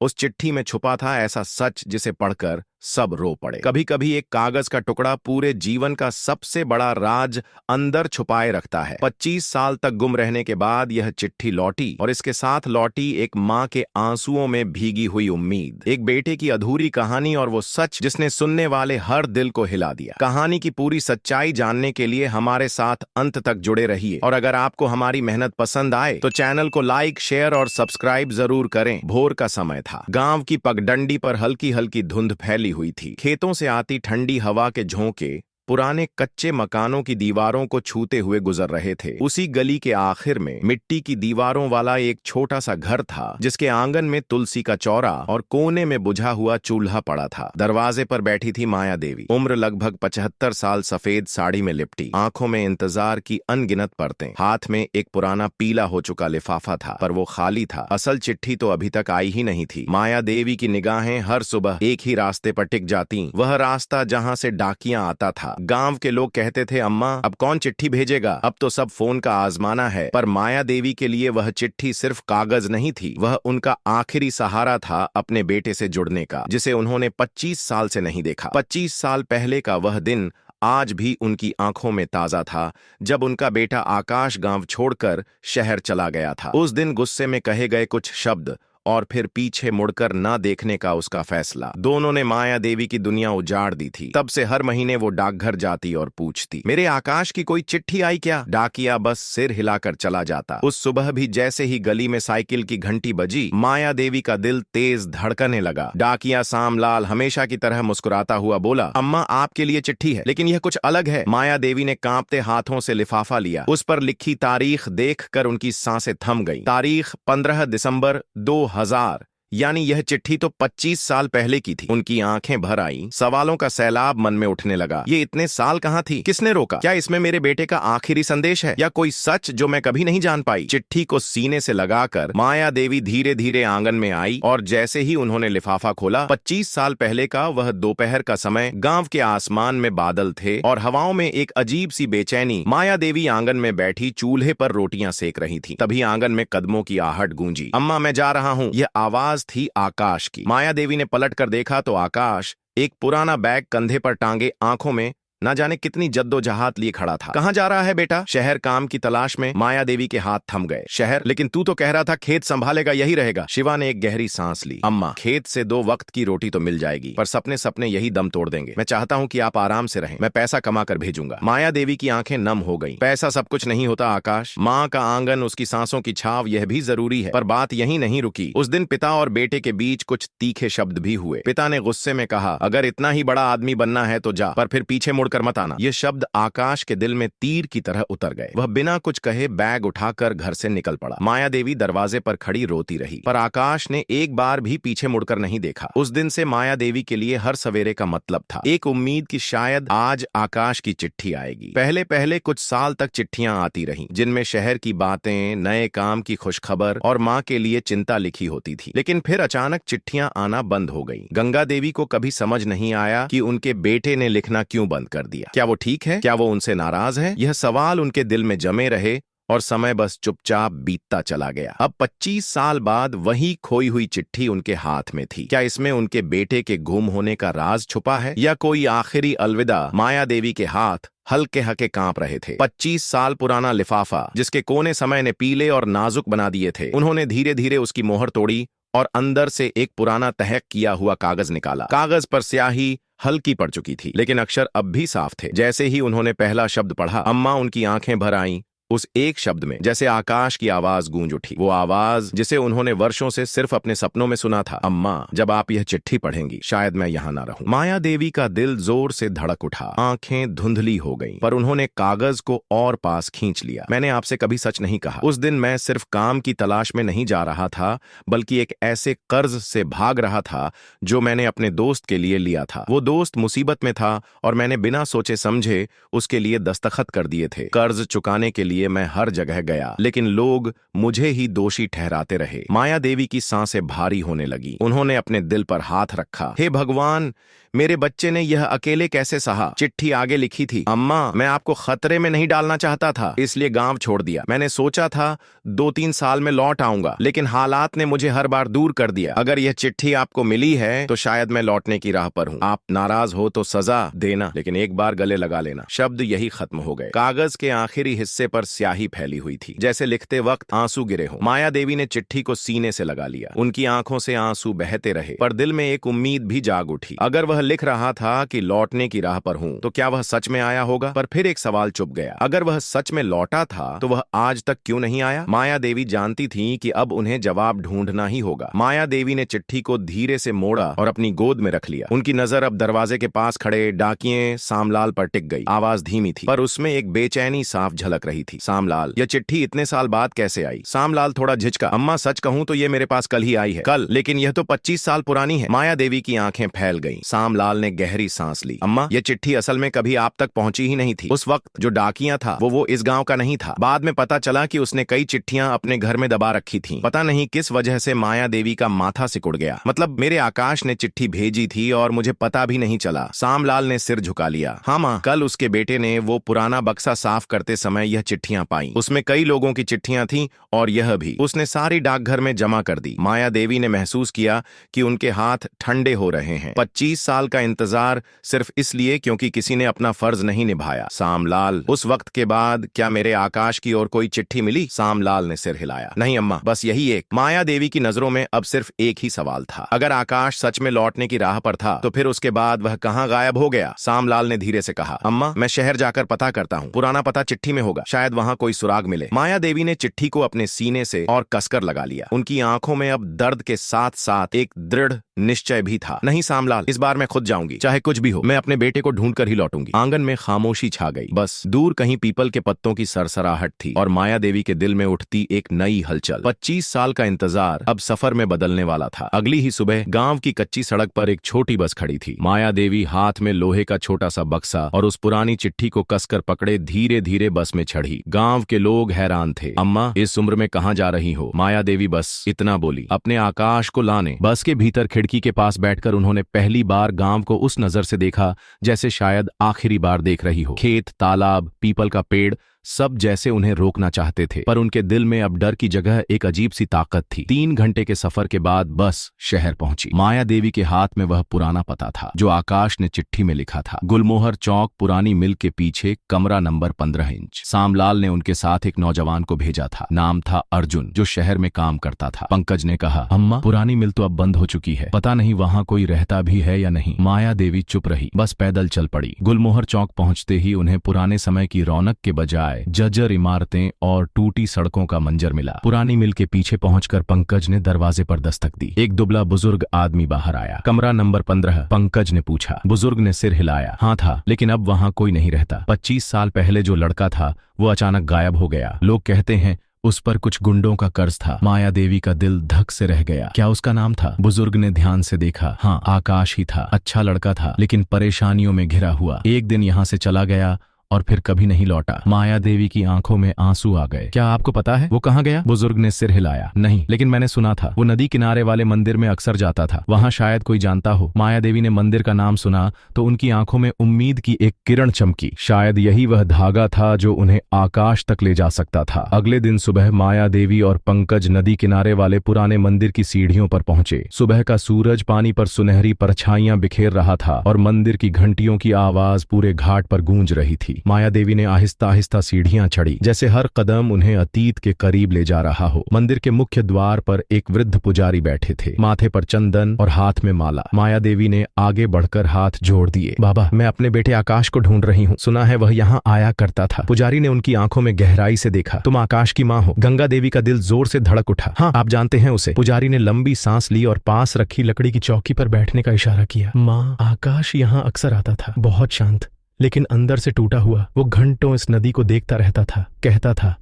उस चिट्ठी में छुपा था ऐसा सच जिसे पढ़कर सब रो पड़े। कभी कभी एक कागज का टुकड़ा पूरे जीवन का सबसे बड़ा राज अंदर छुपाए रखता है। 25 साल तक गुम रहने के बाद यह चिट्ठी लौटी और इसके साथ लौटी एक माँ के आंसुओं में भीगी हुई उम्मीद, एक बेटे की अधूरी कहानी और वो सच जिसने सुनने वाले हर दिल को हिला दिया। कहानी की पूरी सच्चाई जानने के लिए हमारे साथ अंत तक जुड़े रहिए और अगर आपको हमारी मेहनत पसंद आए तो चैनल को लाइक, शेयर और सब्सक्राइब जरूर करें। भोर का समय था। गांव की पगडंडी पर हल्की हल्की धुंध फैली हुई थी। खेतों से आती ठंडी हवा के झोंके पुराने कच्चे मकानों की दीवारों को छूते हुए गुजर रहे थे। उसी गली के आखिर में मिट्टी की दीवारों वाला एक छोटा सा घर था जिसके आंगन में तुलसी का चौरा और कोने में बुझा हुआ चूल्हा पड़ा था। दरवाजे पर बैठी थी माया देवी, उम्र लगभग 75 साल, सफेद साड़ी में लिपटी, आंखों में इंतजार की अनगिनत परतें। हाथ में एक पुराना पीला हो चुका लिफाफा था, पर वो खाली था। असल चिट्ठी तो अभी तक आई ही नहीं थी। माया देवी की निगाहें हर सुबह एक ही रास्ते पर टिक जाती, वह रास्ता जहां से डाकिया आता था। गांव के लोग कहते थे, अम्मा अब कौन चिट्ठी भेजेगा, अब तो सब फोन का आजमाना है। पर माया देवी के लिए वह चिट्ठी सिर्फ कागज नहीं थी, वह उनका आखिरी सहारा था अपने बेटे से जुड़ने का, जिसे उन्होंने 25 साल से नहीं देखा। 25 साल पहले का वह दिन आज भी उनकी आंखों में ताजा था जब उनका बेटा आकाश गांव छोड़कर शहर चला गया था। उस दिन गुस्से में कहे गए कुछ शब्द और फिर पीछे मुड़कर ना देखने का उसका फैसला, दोनों ने माया देवी की दुनिया उजाड़ दी थी। तब से हर महीने वो डाकघर जाती और पूछती, मेरे आकाश की कोई चिट्ठी आई क्या? डाकिया बस सिर हिलाकर चला जाता। उस सुबह भी जैसे ही गली में साइकिल की घंटी बजी, माया देवी का दिल तेज धड़कने लगा। डाकिया सामलाल हमेशा की तरह मुस्कुराता हुआ बोला, अम्मा आपके लिए चिट्ठी है, लेकिन यह कुछ अलग है। माया देवी ने कांपते हाथों से लिफाफा लिया। उस पर लिखी तारीख देखकर उनकी सांसें थम गईं। तारीख 15 दिसंबर 2000, यानी यह चिट्ठी तो 25 साल पहले की थी। उनकी आंखें भर आईं, सवालों का सैलाब मन में उठने लगा। ये इतने साल कहां थी? किसने रोका? क्या इसमें मेरे बेटे का आखिरी संदेश है या कोई सच जो मैं कभी नहीं जान पाई? चिट्ठी को सीने से लगाकर माया देवी धीरे धीरे आंगन में आई और जैसे ही उन्होंने लिफाफा खोला, 25 साल पहले का वह दोपहर का समय, गांव के आसमान में बादल थे और हवाओं में एक अजीब सी बेचैनी। माया देवी आंगन में बैठी चूल्हे पर रोटियां सेक रही थी। तभी आंगन में कदमों की आहट गूंजी। अम्मा मैं जा रहा हूं, यह आवाज थी आकाश की। माया देवी ने पलट कर देखा तो आकाश एक पुराना बैग कंधे पर टांगे, आंखों में ना जाने कितनी जद्दोजहद लिए खड़ा था। कहां जा रहा है बेटा? शहर काम की तलाश में। माया देवी के हाथ थम गए। शहर? लेकिन तू तो कह रहा था खेत संभालेगा, यही रहेगा। शिवा ने एक गहरी सांस ली। अम्मा खेत से 2 वक्त की रोटी तो मिल जाएगी, पर सपने सपने यही दम तोड़ देंगे। मैं चाहता हूं कि आप आराम से रहें, मैं पैसा कमा कर भेजूंगा। माया देवी की आंखें नम हो गईं। पैसा सब कुछ नहीं होता आकाश। माँ का आंगन, उसकी सांसों की छाव, यह भी जरूरी है। पर बात यहीं नहीं रुकी। उस दिन पिता और बेटे के बीच कुछ तीखे शब्द भी हुए। पिता ने गुस्से में कहा, अगर इतना ही बड़ा आदमी बनना है तो जा, पर फिर पीछे मुड़कर मत आना। ये शब्द आकाश के दिल में तीर की तरह उतर गए। वह बिना कुछ कहे बैग उठाकर घर से निकल पड़ा। माया देवी दरवाजे पर खड़ी रोती रही, पर आकाश ने एक बार भी पीछे मुड़कर नहीं देखा। उस दिन से माया देवी के लिए हर सवेरे का मतलब था एक उम्मीद कि शायद आज आकाश की चिट्ठी आएगी। पहले पहले कुछ साल तक चिट्ठियां आती रहीं, जिनमें शहर की बातें, नए काम की खुशखबर और माँ के लिए चिंता लिखी होती थी। लेकिन फिर अचानक चिट्ठियां आना बंद हो गईं। गंगा देवी को कभी समझ नहीं आया कि उनके बेटे ने लिखना क्यों बंद कर दिया। क्या वो ठीक है? क्या वो उनसे नाराज है? यह सवाल उनके दिल में जमे रहे और समय बस चुपचाप बीतता चला गया। अब 25 साल बाद वही खोई हुई चिट्ठी उनके हाथ में थी। क्या इसमें उनके बेटे के गुम होने का राज छुपा है या कोई आखिरी अलविदा? माया देवी के हाथ हल्के हल्के कांप रहे थे। 25 साल पुराना लिफाफा जिसके कोने समय ने पीले और नाजुक बना दिए थे। उन्होंने धीरे धीरे उसकी मोहर तोड़ी और अंदर से एक पुराना तहक किया हुआ कागज निकाला। कागज पर स्याही हल्की पड़ चुकी थी, लेकिन अक्षर अब भी साफ थे। जैसे ही उन्होंने पहला शब्द पढ़ा, अम्मा उनकी आंखें भर आईं। उस एक शब्द में जैसे आकाश की आवाज गूंज उठी, वो आवाज जिसे उन्होंने वर्षों से सिर्फ अपने सपनों में सुना था। अम्मा जब आप यह चिट्ठी पढ़ेंगी शायद मैं यहाँ ना रहूं। माया देवी का दिल जोर से धड़क उठा, आंखें धुंधली हो गईं, पर उन्होंने कागज को और पास खींच लिया। मैंने आपसे कभी सच नहीं कहा। उस दिन मैं सिर्फ काम की तलाश में नहीं जा रहा था, बल्कि एक ऐसे कर्ज से भाग रहा था जो मैंने अपने दोस्त के लिए लिया था। वो दोस्त मुसीबत में था और मैंने बिना सोचे समझे उसके लिए दस्तखत कर दिए थे। कर्ज चुकाने के लिए मैं हर जगह गया, लेकिन लोग मुझे ही दोषी ठहराते रहे। माया देवी की सांसें भारी होने लगी। उन्होंने अपने दिल पर हाथ रखा। हे भगवान, मेरे बच्चे ने यह अकेले कैसे सहा। चिट्ठी आगे लिखी थी, अम्मा मैं आपको खतरे में नहीं डालना चाहता था, इसलिए गांव छोड़ दिया। मैंने सोचा था 2-3 साल में लौट आऊंगा, लेकिन हालात ने मुझे हर बार दूर कर दिया। अगर यह चिट्ठी आपको मिली है तो शायद मैं लौटने की राह पर हूँ। आप नाराज हो तो सजा देना, लेकिन एक बार गले लगा लेना। शब्द यही खत्म हो गए। कागज के आखिरी हिस्से पर स्याही फैली हुई थी, जैसे लिखते वक्त आंसू गिरे हो। माया देवी ने चिट्ठी को सीने से लगा लिया। उनकी आंखों से आंसू बहते रहे, पर दिल में एक उम्मीद भी जाग उठी। अगर वह लिख रहा था कि लौटने की राह पर हूँ, तो क्या वह सच में आया होगा? पर फिर एक सवाल चुप गया, अगर वह सच में लौटा था तो वह आज तक क्यों नहीं आया? माया देवी जानती थी कि अब उन्हें जवाब ढूंढना ही होगा। माया देवी ने चिट्ठी को धीरे से मोड़ा और अपनी गोद में रख लिया। उनकी नजर अब दरवाजे के पास खड़े डाकिये सामलाल पर टिक गई। आवाज धीमी थी, पर उसमें एक बेचैनी साफ झलक रही थी। सामलाल, यह चिट्ठी इतने साल बाद कैसे आई? सामलाल थोड़ा झिझका, अम्मा सच कहूं तो ये मेरे पास कल ही आई है। कल? लेकिन यह तो 25 साल पुरानी है। माया देवी की आंखें फैल गईं। सामलाल ने गहरी सांस ली। अम्मा, यह चिट्ठी असल में कभी आप तक पहुंची ही नहीं थी। उस वक्त जो डाकिया था वो इस गांव का नहीं था। बाद में पता चला कि उसने कई चिट्ठियां अपने घर में दबा रखी थी। पता नहीं किस वजह से माया देवी का माथा सिकुड़ गया। मतलब मेरे आकाश ने चिट्ठी भेजी थी और मुझे पता भी नहीं चला। सामलाल ने सिर झुका लिया। हाँ मां, कल उसके बेटे ने वो पुराना बक्सा साफ करते समय यह चिट्ठियां पाई। उसमें कई लोगों की चिट्ठियां थीं और यह भी। उसने सारी डाकघर में जमा कर दी। माया देवी ने महसूस किया कि उनके हाथ ठंडे हो रहे हैं। 25 साल का इंतजार सिर्फ इसलिए क्योंकि किसी ने अपना फर्ज नहीं निभाया। सामलाल, उस वक्त के बाद क्या मेरे आकाश की ओर कोई चिट्ठी मिली? सामलाल ने सिर हिलाया। नहीं अम्मा, बस यही एक। माया देवी की नजरों में अब सिर्फ एक ही सवाल था, अगर आकाश सच में लौटने की राह पर था तो फिर उसके बाद वह कहां गायब हो गया? सामलाल ने धीरे से कहा, अम्मा मैं शहर जाकर पता करता हूँ, पुराना पता चिट्ठी में होगा, शायद वहां कोई सुराग मिले। माया देवी ने चिट्ठी को अपने सीने से और कसकर लगा लिया। उनकी आंखों में अब दर्द के साथ साथ एक दृढ़ निश्चय भी था। नहीं सामलाल, इस बार मैं खुद जाऊंगी, चाहे कुछ भी हो, मैं अपने बेटे को ढूंढ कर ही लौटूंगी। आंगन में खामोशी छा गई। बस दूर कहीं पीपल के पत्तों की सरसराहट थी और माया देवी के दिल में उठती एक नई हलचल। 25 साल का इंतजार अब सफर में बदलने वाला था। अगली ही सुबह गांव की कच्ची सड़क पर एक छोटी बस खड़ी थी। माया देवी हाथ में लोहे का छोटा सा बक्सा और उस पुरानी चिट्ठी को कसकर पकड़े धीरे धीरे बस में चढ़ी। गांव के लोग हैरान थे। अम्मा, इस उम्र में कहां जा रही हो? माया देवी बस इतना बोली, अपने आकाश को लाने। बस के भीतर खिड़की के पास बैठकर उन्होंने पहली बार गांव को उस नजर से देखा जैसे शायद आखिरी बार देख रही हो। खेत, तालाब, पीपल का पेड़, सब जैसे उन्हें रोकना चाहते थे, पर उनके दिल में अब डर की जगह एक अजीब सी ताकत थी। 3 घंटे के सफर के बाद बस शहर पहुंची। माया देवी के हाथ में वह पुराना पता था जो आकाश ने चिट्ठी में लिखा था। गुलमोहर चौक, पुरानी मिल के पीछे, कमरा नंबर 15 इंच। सामलाल ने उनके साथ एक नौजवान को भेजा था। नाम था अर्जुन, जो शहर में काम करता था। पंकज ने कहा, अम्मा पुरानी मिल तो अब बंद हो चुकी है, पता नहीं वहां कोई रहता भी है या नहीं। माया देवी चुप रही, बस पैदल चल पड़ी। गुलमोहर चौक पहुंचते ही उन्हें पुराने समय की रौनक के बजाय जर्जर इमारतें और टूटी सड़कों का मंजर मिला। पुरानी मिल के पीछे पहुंचकर पंकज ने दरवाजे पर दस्तक दी। एक दुबला बुजुर्ग आदमी बाहर आया। कमरा नंबर 15? पंकज ने पूछा। बुजुर्ग ने सिर हिलाया। हाँ था, लेकिन अब वहां कोई नहीं रहता। 25 साल पहले जो लड़का था वो अचानक गायब हो गया। लोग कहते हैं उस पर कुछ गुंडों का कर्ज था। माया देवी का दिल धक से रह गया। क्या उसका नाम था? बुजुर्ग ने ध्यान से देखा। हाँ, आकाश ही था। अच्छा लड़का था, लेकिन परेशानियों में घिरा हुआ। एक दिन यहां से चला गया और फिर कभी नहीं लौटा। माया देवी की आंखों में आंसू आ गए। क्या आपको पता है वो कहाँ गया? बुजुर्ग ने सिर हिलाया। नहीं, लेकिन मैंने सुना था वो नदी किनारे वाले मंदिर में अक्सर जाता था। वहां शायद कोई जानता हो। माया देवी ने मंदिर का नाम सुना तो उनकी आंखों में उम्मीद की एक किरण चमकी। शायद यही वह धागा था जो उन्हें आकाश तक ले जा सकता था। अगले दिन सुबह माया देवी और पंकज नदी किनारे वाले पुराने मंदिर की सीढ़ियों पर पहुंचे। सुबह का सूरज पानी पर सुनहरी परछाइयां बिखेर रहा था और मंदिर की घंटियों की आवाज पूरे घाट पर गूंज रही थी। माया देवी ने आहिस्ता आहिस्ता सीढ़ियां चढ़ी, जैसे हर कदम उन्हें अतीत के करीब ले जा रहा हो। मंदिर के मुख्य द्वार पर एक वृद्ध पुजारी बैठे थे, माथे पर चंदन और हाथ में माला। माया देवी ने आगे बढ़कर हाथ जोड़ दिए। बाबा, मैं अपने बेटे आकाश को ढूंढ रही हूँ, सुना है वह यहाँ आया करता था। पुजारी ने उनकी आंखों में गहराई से देखा। तुम आकाश की माँ हो? गंगा देवी का दिल जोर से धड़क उठा। हाँ, आप जानते हैं उसे। पुजारी ने लंबी सांस ली और पास रखी लकड़ी की चौकी पर बैठने का इशारा किया। माँ, आकाश यहाँ अक्सर आता था, बहुत शांत, लेकिन अंदर से टूटा हुआ। वो घंटों इस नदी को देखता रहता था, कहता था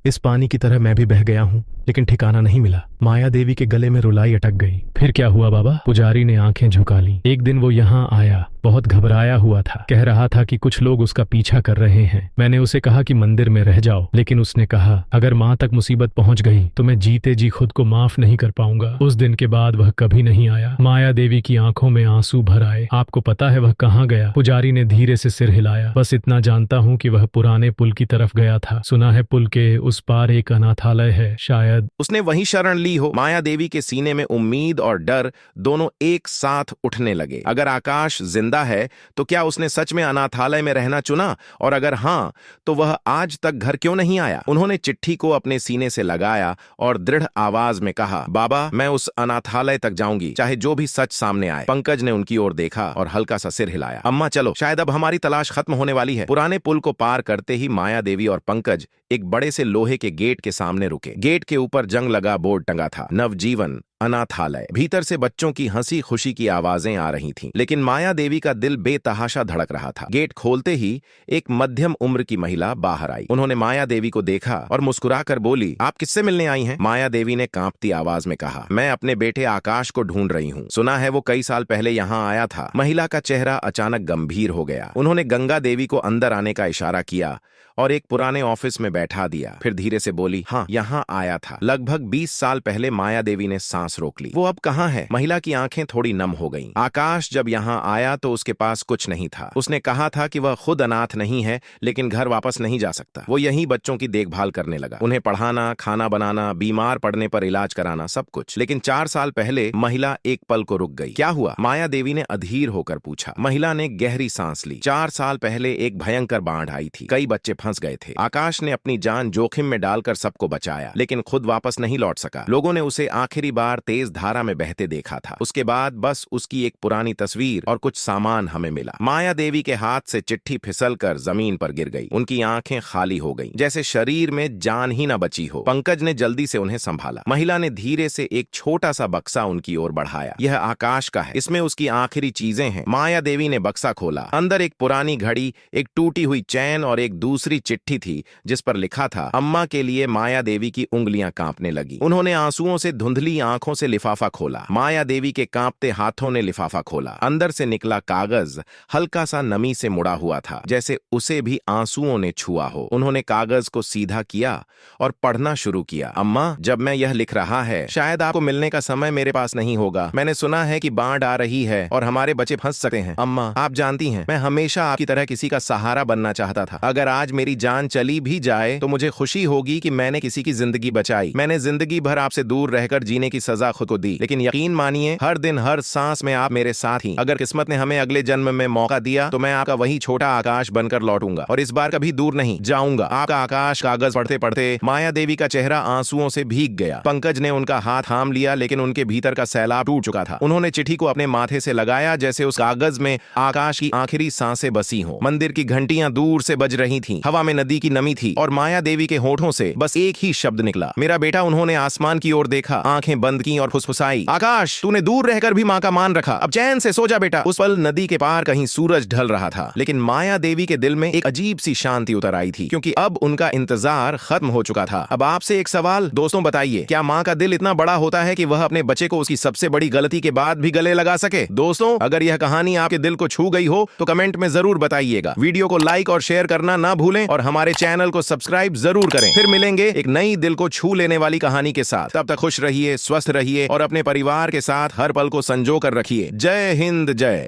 इस पानी की तरह मैं भी बह गया हूँ, लेकिन ठिकाना नहीं मिला। माया देवी के गले में रुलाई अटक गई। फिर क्या हुआ बाबा? पुजारी ने आंखें झुका ली। एक दिन वो यहाँ आया, बहुत घबराया हुआ था। कह रहा था कि कुछ लोग उसका पीछा कर रहे हैं। मैंने उसे कहा कि मंदिर में रह जाओ, लेकिन उसने कहा अगर माँ तक मुसीबत पहुंच गई तो मैं जीते जी खुद को माफ नहीं कर पाऊंगा। उस दिन के बाद वह कभी नहीं आया। माया देवी की आंखों में आंसू भर आए। आपको पता है वह कहाँ गया? पुजारी ने धीरे से सिर हिलाया। बस इतना जानता हूँ कि वह पुराने पुल की तरफ गया था। सुना है पुल के उस पार एक अनाथालय है, शायद उसने वहीं शरण ली हो। माया देवी के सीने में उम्मीद और डर दोनों एक साथ उठने लगे। अगर आकाश जिंदा है तो क्या उसने सच में अनाथालय में रहना चुना? और अगर हाँ, तो वह आज तक घर क्यों नहीं आया? उन्होंने चिट्ठी को अपने सीने से लगाया और दृढ़ आवाज में कहा, बाबा मैं उस अनाथालय तक जाऊंगी, चाहे जो भी सच सामने आए। पंकज ने उनकी ओर देखा और हल्का सा सिर हिलाया। अम्मा चलो, शायद अब हमारी तलाश खत्म होने वाली है। पुराने पुल को पार करते ही माया देवी और पंकज एक बड़े से लोहे के गेट के सामने रुके। गेट के ऊपर जंग लगा बोर्ड टंगा था, नवजीवन अनाथालय। भीतर से बच्चों की हंसी खुशी की आवाजें आ रही थीं, लेकिन माया देवी का दिल बेतहाशा धड़क रहा था। गेट खोलते ही एक मध्यम उम्र की महिला बाहर आई। उन्होंने माया देवी को देखा और मुस्कुराकर बोली, आप किससे मिलने आई हैं? माया देवी ने कांपती आवाज में कहा, मैं अपने बेटे आकाश को ढूंढ रही हूँ। सुना है वो कई साल पहले यहाँ आया था। महिला का चेहरा अचानक गंभीर हो गया। उन्होंने गंगा देवी को अंदर आने का इशारा किया और एक पुराने ऑफिस में बैठा दिया। फिर धीरे से बोली, हाँ यहाँ आया था लगभग 20 साल पहले। माया देवी ने सांस रोक ली। वो अब कहाँ है? महिला की आंखें थोड़ी नम हो गईं। आकाश जब यहाँ आया तो उसके पास कुछ नहीं था। उसने कहा था कि वह खुद अनाथ नहीं है, लेकिन घर वापस नहीं जा सकता। वो यहीं बच्चों की देखभाल करने लगा, उन्हें पढ़ाना, खाना बनाना, बीमार पड़ने पर इलाज कराना, सब कुछ। लेकिन 4 साल पहले महिला एक पल को रुक गई। क्या हुआ? माया देवी ने अधीर होकर पूछा। महिला ने गहरी सांस ली। 4 साल पहले एक भयंकर बाढ़ आई थी। कई बच्चे फंस गए थे। आकाश ने अपनी जान जोखिम में डालकर सबको बचाया, लेकिन खुद वापस नहीं लौट सका। लोगों ने उसे आखिरी बार तेज धारा में बहते देखा था। उसके बाद बस उसकी एक पुरानी तस्वीर और कुछ सामान हमें मिला। माया देवी के हाथ से चिट्ठी फिसलकर जमीन पर गिर गई। उनकी आंखें खाली हो गईं, जैसे शरीर में जान ही न बची हो। पंकज ने जल्दी से उन्हें संभाला। महिला ने धीरे से एक छोटा सा बक्सा उनकी ओर बढ़ाया। यह आकाश का है, इसमें उसकी आखिरी चीजें हैं। माया देवी ने बक्सा खोला। अंदर एक पुरानी घड़ी, एक टूटी हुई चैन और एक दूसरी चिट्ठी थी जिस पर लिखा था, अम्मा के लिए। माया देवी की उंगलियां कांपने लगी। उन्होंने आंसुओं से धुंधली आंखों से लिफाफा खोला। माया देवी के कांपते हाथों ने लिफाफा खोला। अंदर से निकला कागज हल्का सा नमी से मुड़ा हुआ था, जैसे उसे भी आंसुओं ने छुआ हो। उन्होंने कागज को सीधा किया और पढ़ना शुरू किया। अम्मा, जब मैं यह लिख रहा है, शायद आपको मिलने का समय मेरे पास नहीं होगा। मैंने सुना है कि बाढ़ आ रही है और हमारे बच्चे फंस सकते हैं। अम्मा, आप जानती हैं, मैं हमेशा आपकी तरह किसी का सहारा बनना चाहता था। अगर आज मेरी जान चली भी जाए तो मुझे खुशी होगी कि मैंने किसी की जिंदगी बचाई। मैंने जिंदगी भर आपसे दूर रहकर जीने की सजा खुद को दी, लेकिन यकीन मानिए, हर दिन हर सांस में आप मेरे साथ ही। अगर किस्मत ने हमें अगले जन्म में मौका दिया तो मैं आपका वही छोटा आकाश बनकर लौटूंगा और इस बार कभी दूर नहीं जाऊंगा। आपका आकाश। कागज पढ़ते पढ़ते माया देवी का चेहरा आंसुओं से भीग गया। पंकज ने उनका हाथ थाम लिया, लेकिन उनके भीतर का सैलाब टूट चुका था। उन्होंने चिट्ठी को अपने माथे से लगाया, जैसे उस कागज में आकाश की आखिरी सांसें बसी हों। मंदिर की घंटियां दूर से बज रही थीं, हवा में नदी की नमी थी और माया देवी के होठों से बस एक ही शब्द निकला, मेरा बेटा। उन्होंने आसमान की ओर देखा, आंखें बंद की और फुसफुसाई, आकाश, तूने दूर रहकर भी मां का मान रखा, अब चैन से सो जा बेटा। उस पल नदी के पार कहीं सूरज ढल रहा था, लेकिन माया देवी के दिल में एक अजीब सी शांति उतर आई थी, क्योंकि अब उनका इंतजार खत्म हो चुका था। अब आपसे एक सवाल, दोस्तों बताइए, क्या मां का दिल इतना बड़ा होता है कि वह अपने बच्चे को उसकी सबसे बड़ी गलती के बाद भी गले लगा सके? दोस्तों, अगर यह कहानी आपके दिल को छू गई हो तो कमेंट में जरूर बताइएगा। वीडियो को लाइक और शेयर करना ना भूलें और हमारे चैनल को सब्सक्राइब जरूर करें। फिर मिलेंगे एक नई दिल को छू लेने वाली कहानी के साथ। तब तक खुश रहिए, स्वस्थ रहिए और अपने परिवार के साथ हर पल को संजो कर रखिए। जय हिंद, जय।